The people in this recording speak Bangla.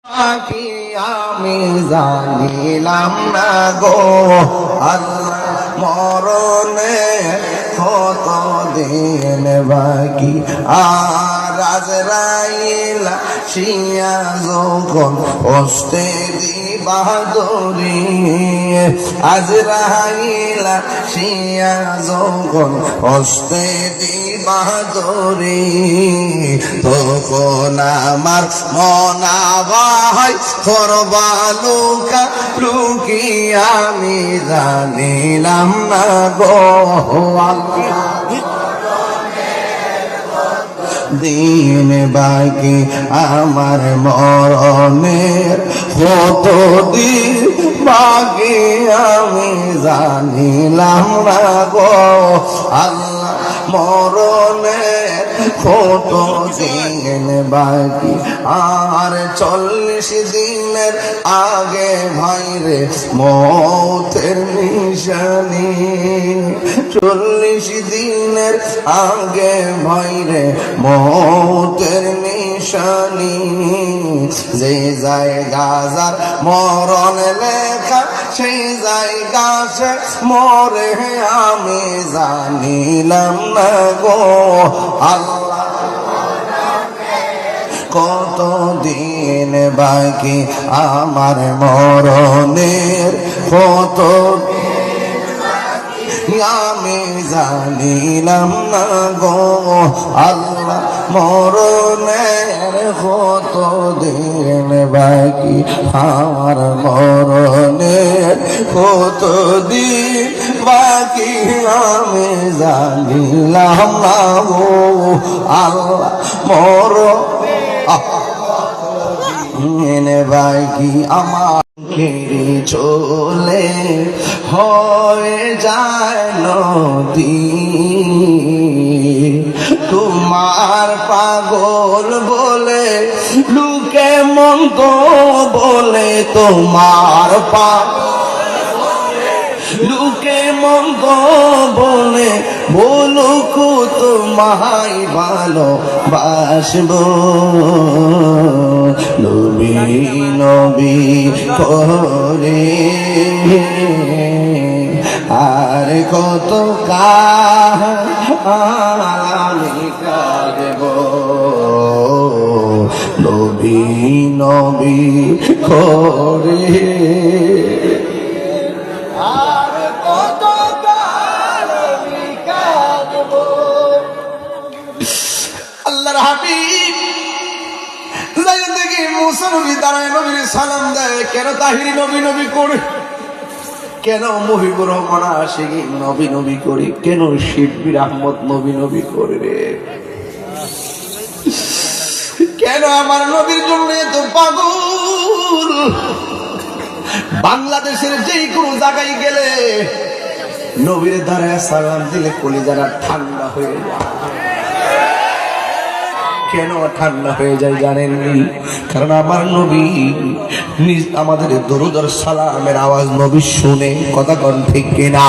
কি আমি জানিলাম না গো আল্লাহ মরণে কত দিন বাকি আর আজরাইল শিয়া যখন হস্তে দিবাদরি আজরাইল শিয়া যখন হস্তে দিবাদরি তখন আমার মনাবাই করবা লুকা লুকি আমি জানিলাম না গো দিন বাকি আমার মরণের কত দিন বাকি আমি জানিলাম না গো আল্লাহ মরণের কত দিন বাকি আর 40 দিনের আগে ভাইরে মৌতের নিশানি 40 দিনের আগে ভাইরে মৌতের নিশানি যে জায়গা যার মরণ লেখা সেই জায়গা সে মরে আমি জানিলাম না গো আল্লাহ কত দিন বাকি আমার মরণের কত আমি জানিলাম না গো আল্লাহ মরণের কত দিন বাকি আমার মরণের কত দিন বাকি আমি জানিলাম না গো আল্লাহ মরণের বাকি আমার চলে হয়ে যায় নদী তোমার পাগল বলে লুকে মন্দ বলে তোমার লুকে মন্দ বলে বলুক তোমায় ভালোবাসব নবী নবী করে আর কত আমি কাঁদব নবী নবী করে আল্লাহর হাবিব যাই দেখি মুসা নবী দাঁড়ায় নবীর সালাম দেয় কেন তাহিরি নবী নবী করে কেন মহিবুর রহমান আশিকি নবী নবী করে কেন শিববির আহমদ নবী নবী করে রে কেন আমার নবীর জন্য এত পাগল বাংলাদেশের যেই কোনো জায়গায় গেলে নবীর দ্বারা সালাম দিলে কলিজারা ঠান্ডা হয়ে যায় কেন ঠান্ডা হয়ে যায় জানেননি কারণ আমার নবী আমাদের দরুদ আর সালামের আওয়াজ নবী শুনে কথা কোন ঠিক কিনা